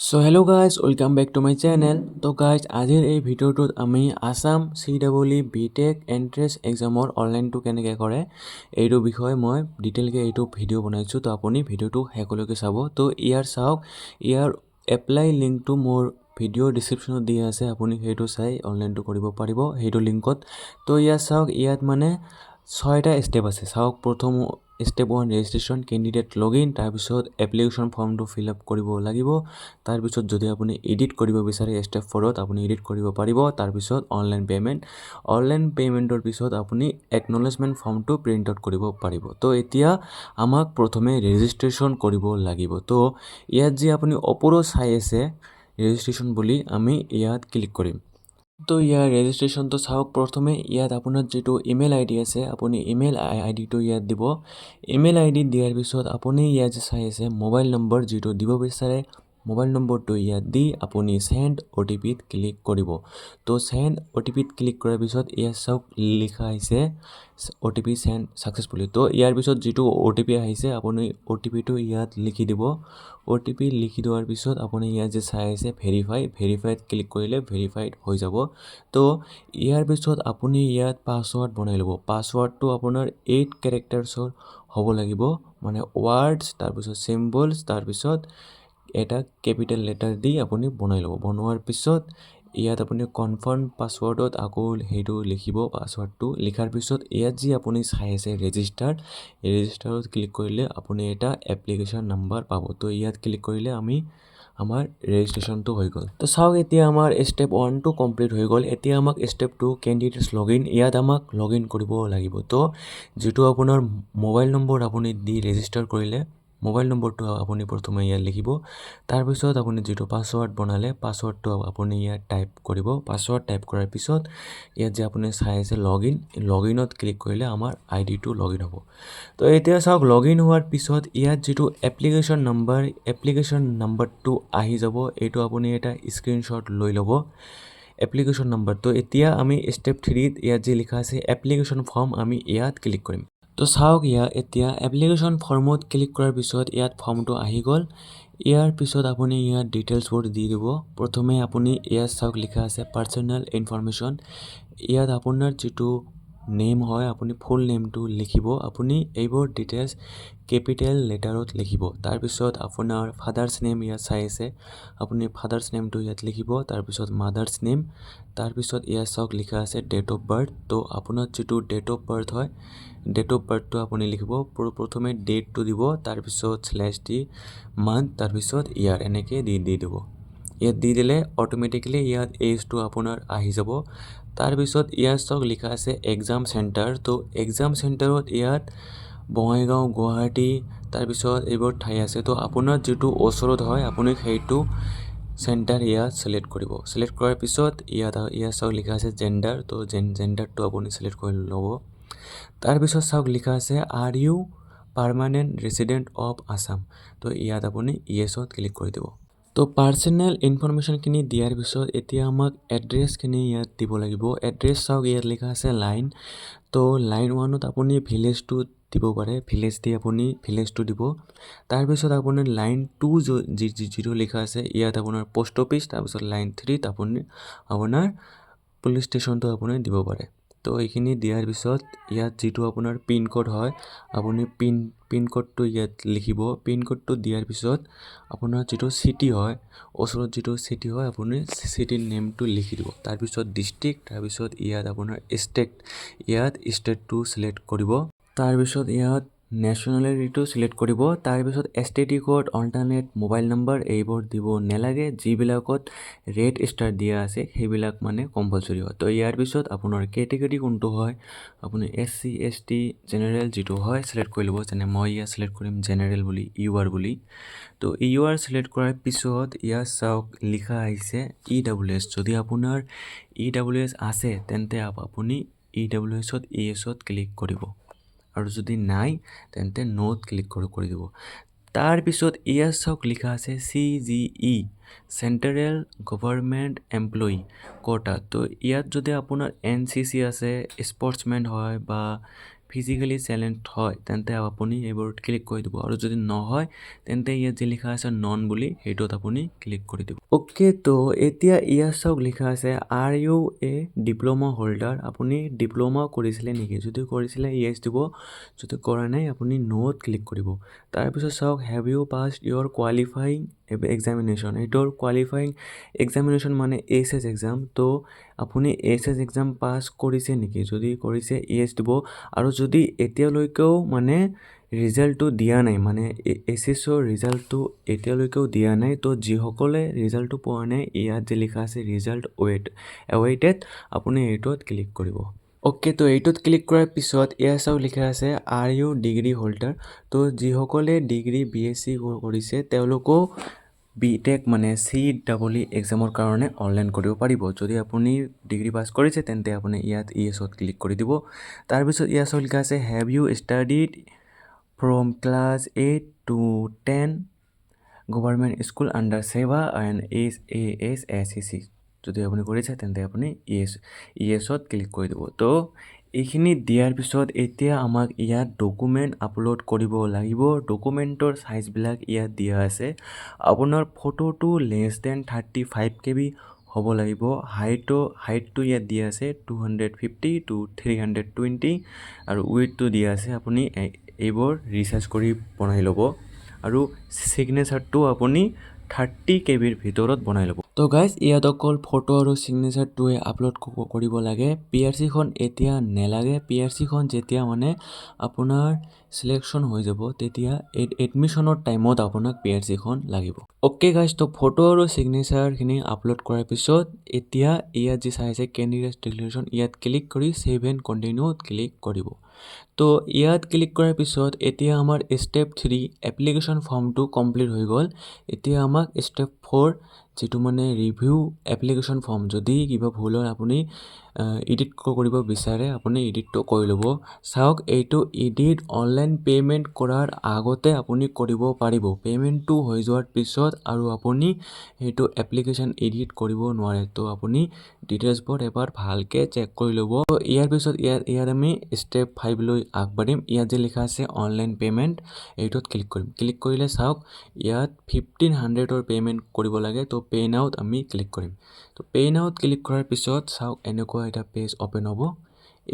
So hello guys, welcome back to my channel. So guys, আজিৰ এই ভিডিঅ'টোত আমি আসাম CEE BTech এন্ট্ৰেন্স এক্সামৰ অনলাইনটো কেনেকৈ কৰে এইটো বিষয়ে মই ডিটেইলকৈ এইটো ভিডিঅ' বনাইছোঁ। তো আপুনি ভিডিঅ'টো শেষলৈকে চাব। তো ইয়াৰ চাওক, ইয়াৰ এপ্লাই লিংকটো মোৰ ভিডিঅ' ডিছক্ৰিপশ্যনত দিয়া আছে, আপুনি সেইটো চাই অনলাইনটো কৰিব পাৰিব সেইটো লিংকত। তো ইয়াত চাওক, ইয়াত মানে 6টা ষ্টেপ আছে। চাওক, প্ৰথম ষ্টেপ 1 ৰেজিষ্ট্ৰেশ্যন, কেণ্ডিডেট লগইন, তাৰপিছত এপ্লিকেশ্যন ফৰ্মটো ফিল আপ কৰিব লাগিব। তাৰপিছত যদি আপুনি এডিট কৰিব বিচাৰে ষ্টেপ 4ত আপুনি এডিট কৰিব পাৰিব। তাৰপিছত অনলাইন পে'মেণ্টৰ পিছত আপুনি একনলেজমেণ্ট ফৰ্মটো প্ৰিণ্ট আউট কৰিব পাৰিব। তো এতিয়া আমাক প্ৰথমে ৰেজিষ্ট্ৰেশ্যন কৰিব লাগিব। তো ইয়াত যি আপুনি ওপৰত চাই আছে ৰেজিষ্ট্ৰেশ্যন বুলি, আমি ইয়াত ক্লিক কৰিম। তো ইয়াৰ ৰেজিষ্ট্ৰেশ্যনটো চাওক, প্ৰথমে ইয়াত আপোনাৰ যিটো ইমেইল আইডি আছে আপুনি ইমেইল আইডিটো ইয়াত দিব। ইমেইল আইডি দিয়াৰ পিছত আপুনি ইয়াত যে চাই আছে মোবাইল নম্বৰ যিটো দিব বিচাৰে, মোবাইল নম্বৰটো ইয়াত দি আপুনি চেণ্ড OTPত ক্লিক কৰিব। তো চেণ্ড OTPত ক্লিক কৰাৰ পিছত ইয়াত চাওক লিখা আহিছে OTP চেণ্ড ছাকচেছফুলি। তো ইয়াৰ পিছত যিটো OTP আহিছে আপুনি OTPটো ইয়াত লিখি দিব। OTP লিখি দিয়াৰ পিছত আপুনি ইয়াত যে চাই আছে ভেৰিফাইড ক্লিক কৰিলে ভেৰিফাইড হৈ যাব। তো ইয়াৰ পিছত আপুনি ইয়াত পাছৱৰ্ড বনাই ল'ব। পাছৱৰ্ডটো আপোনাৰ 8 কেৰেক্টাৰ্ছৰ হ'ব লাগিব, মানে ৱাৰ্ডছ, তাৰপিছত চিম্বলছ, তাৰপিছত এটা কেপিটেল লেটাৰ দি আপুনি বনাই ল'ব। বনোৱাৰ পিছত ইয়াত আপুনি কনফাৰ্ম পাছৱৰ্ডত আকৌ সেইটো লিখিব। পাছৱৰ্ডটো লিখাৰ পিছত ইয়াত যি আপুনি চাই আছে ৰেজিষ্টাৰত ক্লিক কৰিলে আপুনি এটা এপ্লিকেশ্যন নাম্বাৰ পাব। তো ইয়াত ক্লিক কৰিলে আমাৰ ৰেজিষ্ট্ৰেশ্যনটো হৈ গ'ল। তো চাওক, এতিয়া আমাৰ ষ্টেপ 1টো কমপ্লিট হৈ গ'ল। এতিয়া আমাক ষ্টেপ 2 কেণ্ডিডেটছ লগইন, ইয়াত আমাক লগইন কৰিব লাগিব। তো যিটো আপোনাৰ মোবাইল নম্বৰ আপুনি দি ৰেজিষ্টাৰ কৰিলে, মোবাইল নম্বৰটো আপুনি প্ৰথমে ইয়াত লিখিব। তাৰপিছত আপুনি যিটো পাছৱৰ্ড বনালে পাছৱৰ্ডটো আপুনি ইয়াত টাইপ কৰিব। পাছৱৰ্ড টাইপ কৰাৰ পিছত ইয়াত যে আপুনি চাই আছে লগইনত ক্লিক কৰিলে আমাৰ আইডিটো লগইন হ'ব। তো এতিয়া চাওক, লগইন হোৱাৰ পিছত ইয়াত যিটো এপ্লিকেশ্যন নাম্বাৰটো আহি যাব, এইটো আপুনি এটা স্ক্ৰীনশ্বট লৈ ল'ব এপ্লিকেশ্যন নাম্বাৰটো। এতিয়া আমি ষ্টেপ 3ত ইয়াত যি লিখা আছে এপ্লিকেশ্যন ফৰ্ম, আমি ইয়াত ক্লিক কৰিম। তো চাওক, এতিয়া এপ্লিকেশ্যন ফৰ্মত ক্লিক কৰাৰ পিছত ইয়াত ফৰ্মটো আহি গ'ল। ইয়াৰ পিছত আপুনি ইয়াত ডিটেইলছবোৰ দি দিব। প্ৰথমে আপুনি ইয়াত চাওক লিখা আছে পাৰ্চনেল ইনফৰমেশ্যন। ইয়াত আপোনাৰ যিটো নেম হয় আপুনি ফুল নেমটো লিখিব। আপুনি এইবোৰ ডিটেইলছ কেপিটেল লেটাৰত লিখিব। তাৰপিছত আপোনাৰ ফাদাৰ্ছ নেম ইয়াত চাই আছে, আপুনি ফাদাৰ্ছ নেমটো ইয়াত লিখিব। তাৰপিছত মাদাৰ্ছ নেম, তাৰপিছত ইয়াত চাওক লিখা আছে ডেট অফ বাৰ্থ। তো আপোনাৰ যিটো ডেট অফ বাৰ্থ হয়, ডেট অফ বাৰ্থটো আপুনি লিখিব। প্ৰথমে ডেটটো দিব, তাৰপিছত /d মান্থ, তাৰপিছত ইয়াৰ এনেকৈ দি দিব। ইয়াত দি দিলে অট'মেটিকেলি ইয়াত এজটো আপোনাৰ আহি যাব। তাৰপিছত ইয়াত চাওক লিখা আছে এক্সাম চেণ্টাৰ। তো এক্সাম চেণ্টাৰত ইয়াত বঙাইগাঁও, গুৱাহাটী, তাৰপিছত এইবোৰ ঠাই আছে। তো আপোনাৰ যিটো ওচৰত হয় আপুনি সেইটো চেণ্টাৰ ইয়াত ছিলেক্ট কৰিব। ছিলেক্ট কৰাৰ পিছত ইয়াত চাওক লিখা আছে জেণ্ডাৰ। তো জেণ্ডাৰটো আপুনি ছিলেক্ট কৰি ল'ব। তাৰপিছত চাওক লিখা আছে are you permanent resident of Assam. তো ইয়াত আপুনি য়েছত ক্লিক কৰি দিব। তো পাৰ্চনেল ইনফৰমেশ্যনখিনি দিয়াৰ পিছত এতিয়া আমাক এড্ৰেছখিনি ইয়াত দিব লাগিব। এড্ৰেছ চাওক ইয়াত লিখা আছে লাইন। তো লাইন 1ত আপুনি ভিলেজটো দিব পাৰে, ভিলেজ দি আপুনি ভিলেজটো দিব। তাৰপিছত আপুনি লাইন 2 যিটো লিখা আছে ইয়াত আপোনাৰ পোষ্ট অফিচ, তাৰপিছত লাইন 3ত আপুনি আপোনাৰ পুলিচ ষ্টেচনটো আপুনি দিব পাৰে। তো এইখিনি দিয়াৰ পিছত ইয়াত যিটো আপোনাৰ পিন কোড হয় আপুনি পিন কোডটো ইয়াত লিখিব। পিন কোডটো দিয়াৰ পিছত আপোনাৰ যিটো চিটি হয়, ওচৰত যিটো চিটি হয় আপুনি চিটিৰ নেমটো লিখি দিব। তাৰপিছত ডিষ্ট্ৰিক্ট, তাৰপিছত ইয়াত আপোনাৰ ষ্টেটটো ছিলেক্ট কৰিব। তাৰপিছত ইয়াত নেশ্যনেলিটিটো ছিলেক্ট কৰিব। তাৰপিছত STD code, alternate mobile number এইবোৰ দিব নালাগে। যিবিলাকত ৰেড ষ্টাৰ দিয়া আছে সেইবিলাক মানে কম্পালচৰি হয়। তো ইয়াৰ পিছত আপোনাৰ কেটেগৰী কোনটো হয়, আপুনি SC ST জেনেৰেল যিটো হয় ছিলেক্ট কৰি ল'ব। যেনে মই ইয়াত ছিলেক্ট কৰিম জেনেৰেল বুলি, UR বুলি। তো UR ছিলেক্ট কৰাৰ পিছত ইয়াত চাওক লিখা আহিছে EWS। যদি আপোনাৰ EWS আছে তেন্তে আপুনি EWSত ESত ক্লিক কৰিব, আৰু যদি নাই তেন্তে নোত ক্লিক কৰি দিব। তাৰপিছত ইয়াত চাওক লিখা আছে CGE central government employee quota. তো ইয়াত যদি আপোনাৰ NCC আছে, স্পৰ্টছমেন হয় বা ফিজিকেলি চেলেঞ্জ হয় তেন্তে আপুনি এইবোৰ ক্লিক কৰি দিব আৰু যদি নহয় তেন্তে ইয়াত যি লিখা আছে নন বুলি সেইটোত আপুনি ক্লিক কৰি দিব অ'কে তো এতিয়া ইয়াত চাওক লিখা আছে are U A diploma holder আপুনি ডিপ্ল'মা কৰিছিলে নেকি যদি কৰিছিলে য়েছ দিব যদি কৰা নাই আপুনি নোত ক্লিক কৰিব তাৰপিছত চাওক have you passed your qualifying examination এইটোৰ কোৱালিফাইং এক্সামিনেশ্যন মানে এইচ এছ এক্সাম তো আপুনি এইচ এছ এক্সাম পাছ কৰিছে নেকি যদি কৰিছে য়েছ দিব আৰু যদি এতিয়ালৈকেও মানে ৰিজাল্টটো দিয়া নাই মানে এইচ এছৰ ৰিজাল্টটো এতিয়ালৈকেও দিয়া নাই তো যিসকলে ৰিজাল্টটো পোৱা নাই ইয়াত যে লিখা আছে ৰিজাল্ট এৱেইটেড আপুনি এইটোত ক্লিক কৰিব অ'কে তো এইটোত ক্লিক কৰাৰ পিছত ইয়াত চাওক লিখা আছে আৰ ইউ ডিগ্ৰী হোল্ডাৰ তো যিসকলে ডিগ্ৰী BSc কৰিছে তেওঁলোকেও BTech মানে CEE এক্সামৰ কাৰণে অনলাইন কৰিব পাৰিব যদি আপুনি ডিগ্ৰী পাছ কৰিছে তেন্তে আপুনি ইয়াত ইয়েছত ক্লিক কৰি দিব তাৰপিছত ইয়াত চাওক লিখা আছে have you studied from class 8 to 10 government school under SEBA and SASSEC যদি আপুনি কৰিছে তেন্তে আপুনি ইয়েছত ক্লিক কৰি দিব তো এইখিনি দিয়াৰ পিছত এতিয়া আমাক ইয়াত ডকুমেণ্ট আপলোড কৰিব লাগিব ডকুমেণ্টৰ চাইজবিলাক ইয়াত দিয়া আছে আপোনাৰ ফটোটো লেছ দেন 35 KB হ'ব লাগিব হাইটটো ইয়াত দিয়া আছে 250 to 320 আৰু উইথটো দিয়া আছে আপুনি এইবোৰ ৰিচাৰ্জ কৰি বনাই ল'ব আৰু ছিগনেচাৰটো আপুনি 30 KBৰ ভিতৰত বনাই ল'ব তো গাইজ ইয়াত অকল ফটো আৰু ছিগনেচাৰটোৱে আপলোড কৰিব লাগে PRCখন এতিয়া নেলাগে PRCখন যেতিয়া মানে আপোনাৰ চিলেকশ্যন হৈ যাব তেতিয়া এডমিশ্যনৰ টাইমত আপোনাক PRCখন লাগিব অ'কে গাইজ তো ফটো আৰু ছিগনেচাৰখিনি আপলোড কৰাৰ পিছত এতিয়া ইয়াত যি চাই আছে কেণ্ডিডেট ডিক্লেৰেশ্যন ইয়াত ক্লিক কৰি ছেভ এণ্ড কণ্টিনিউত ক্লিক কৰিব তো ইয়াত ক্লিক কৰাৰ পিছত এতিয়া আমাৰ ষ্টেপ 3 এপ্লিকেশ্যন ফৰ্মটো কমপ্লিট হৈ গ'ল এতিয়া আমাক ষ্টেপ 4 যেটো মানে ৰিভিউ এপ্লিকেশ্যন ফৰ্ম যদি কিবা ভুল হয় আপুনি এডিট কৰিব বিচাৰে আপুনি এডিটটো কৰি ল'ব চাওক এইটো এডিট অনলাইন পে'মেণ্ট কৰাৰ আগতে আপুনি কৰিব পাৰিব পে'মেণ্টটো হৈ যোৱাৰ পিছত আৰু আপুনি সেইটো এপ্লিকেশ্যন এডিট কৰিব নোৱাৰে তো আপুনি ডিটেইলছবোৰ এবাৰ ভালকৈ চেক কৰি ল'ব তো ইয়াৰ পিছত ইয়াত আমি ষ্টেপ 5 লৈ আগবাঢ়িম ইয়াত যে লিখা আছে অনলাইন পে'মেণ্ট এইটোত ক্লিক কৰিম ক্লিক কৰিলে চাওক ইয়াত 1500ৰ পে'মেণ্ট কৰিব লাগে তো পে নাউত আমি ক্লিক কৰিম তো পে নাউত ক্লিক কৰাৰ পিছত চাওক এনেকুৱা এটা পেজ অপেন হ'ব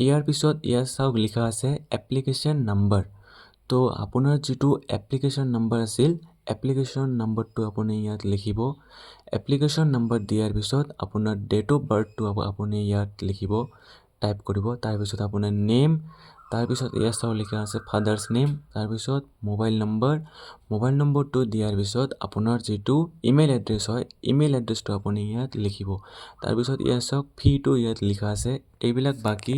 ইয়াৰ পিছত ইয়াত চাওক লিখা আছে এপ্লিকেশ্যন নাম্বাৰ তো আপোনাৰ যিটো এপ্লিকেশ্যন নাম্বাৰ আছিল এপ্লিকেশ্যন নাম্বাৰটো আপুনি ইয়াত লিখিব এপ্লিকেশ্যন নাম্বাৰ দিয়াৰ পিছত আপোনাৰ ডেট অফ বাৰ্থটো আপুনি ইয়াত লিখিব টাইপ কৰিব তাৰপিছত আপোনাৰ নেম তাৰপিছত ইয়াত চাওক লিখা আছে ফাদাৰ্ছ নেম তাৰপিছত মোবাইল নম্বৰটো দিয়াৰ পিছত আপোনাৰ যিটো ইমেইল এড্ৰেছ হয় ইমেইল এড্ৰেছটো আপুনি ইয়াত লিখিব তাৰপিছত ইয়াত চাওক ফিটো ইয়াত লিখা আছে এইবিলাক বাকী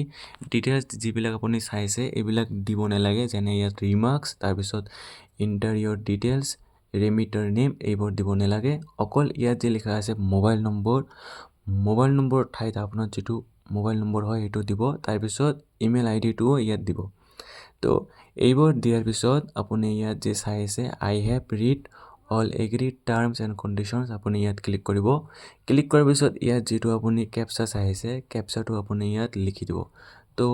ডিটেইলছ যিবিলাক আপুনি চাইছে এইবিলাক দিব নালাগে যেনে ইয়াত ৰিমাৰ্কছ তাৰপিছত ইণ্টাৰিয়ৰ ডিটেইলছ ৰেমিটাৰ নেম এইবোৰ দিব নালাগে অকল ইয়াত যে লিখা আছে মোবাইল নম্বৰ ঠাইত আপোনাৰ যিটো মোবাইল নম্বৰ হয় সেইটো দিব তাৰপিছত ইমেইল আইডিটোও ইয়াত দিব তো এইবোৰ দিয়াৰ পিছত আপুনি ইয়াত যে চাই আছে I have read all agree terms and conditions আপুনি ইয়াত ক্লিক কৰিব ক্লিক কৰাৰ পিছত ইয়াত যিটো আপুনি কেপচা চাই আছে কেপচাটো আপুনি ইয়াত লিখি দিব তো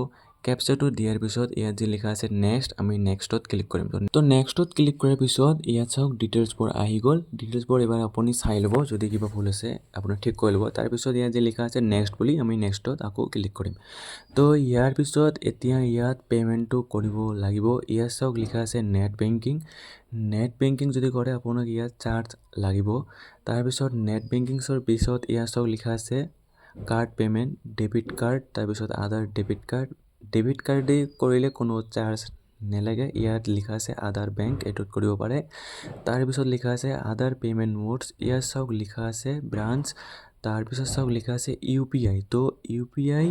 কেপচাটো দিয়াৰ পিছত ইয়াত যে লিখা আছে নেক্সট আমি নেক্সটত ক্লিক কৰিম তো নেক্সটত ক্লিক কৰাৰ পিছত ইয়াত চাওক ডিটেইলছবোৰ আহি গ'ল ডিটেইলছবোৰ এবাৰ আপুনি চাই ল'ব যদি কিবা ভুল আছে আপুনি ঠিক কৰি ল'ব তাৰপিছত ইয়াত যে লিখা আছে নেক্সট বুলি আমি নেক্সটত আকৌ ক্লিক কৰিম তো ইয়াৰ পিছত এতিয়া ইয়াত পে'মেণ্টটো কৰিব লাগিব ইয়াত চাওক লিখা আছে নেট বেংকিং যদি কৰে আপোনাক ইয়াত চাৰ্জ লাগিব তাৰপিছত নেট বেংকিংছৰ পিছত ইয়াত চাওক লিখা আছে কাৰ্ড পে'মেণ্ট ডেবিট কাৰ্ড তাৰপিছত আদাৰ ডেবিট কাৰ্ডেই কৰিলে কোনো চাৰ্জ নেলাগে ইয়াত লিখা আছে আদাৰ বেংক এইটোত কৰিব পাৰে তাৰপিছত লিখা আছে আদাৰ পে'মেণ্ট মোডছ ইয়াত চাওক লিখা আছে ব্ৰাঞ্চ তাৰপিছত চাওক লিখা আছে UPI তো UPI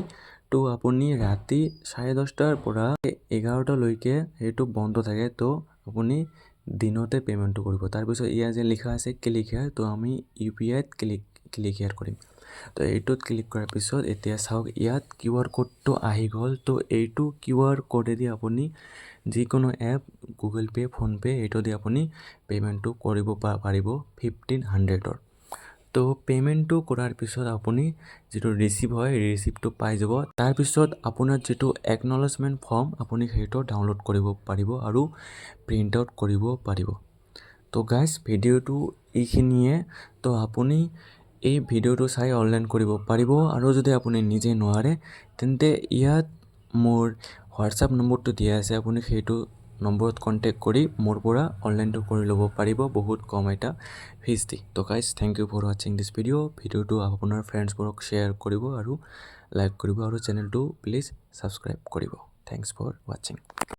তো আপুনি ৰাতি 10:30 পৰা 11টালৈকে সেইটো বন্ধ থাকে তো আপুনি দিনতে পে'মেণ্টটো কৰিব তাৰপিছত ইয়াত যে লিখা আছে ক্লিক হিয়াৰ তো আমি UPIত ক্লিক হিয়াৰ কৰিম তো এইটোত ক্লিক কৰাৰ পিছত এতিয়া চাওক ইয়াত QR কোডটো আহি গ'ল তো এইটো QR কোডেদি আপুনি যিকোনো এপ গুগল পে' ফোনপে' এইটো দি আপুনি পে'মেণ্টটো কৰিব পাৰিব 1500ৰ তো পে'মেণ্টটো কৰাৰ পিছত আপুনি যিটো ৰিচিভ হয় ৰিচিপ্টটো পাই যাব। তাৰপিছত আপোনাৰ যিটো একনলেজমেণ্ট ফৰ্ম আপুনি সেইটো ডাউনলোড কৰিব পাৰিব আৰু প্ৰিণ্ট আউট কৰিব পাৰিব। তো গাইজ ভিডিঅ'টো এইখিনিয়ে। তো আপুনি এই ভিডিঅ'টো চাই অনলাইন কৰিব পাৰিব আৰু যদি আপুনি নিজে নোৱাৰে তেন্তে ইয়াত মোৰ হোৱাটছআপ নম্বৰটো দিয়া আছে, আপুনি সেইটো নম্বৰত কণ্টেক্ট কৰি মোৰ পৰা অনলাইনটো কৰি ল'ব পাৰিব বহুত কম এটা ফিজ দি। তো গাইজ থেংক ইউ ফৰ ৱাচিং দিছ ভিডিঅ'টো আপোনাৰ ফ্ৰেণ্ডছবোৰক শ্বেয়াৰ কৰিব আৰু লাইক কৰিব আৰু চেনেলটো প্লিজ ছাবস্ক্ৰাইব কৰিব। থেংকছ ফৰ ৱাচিং।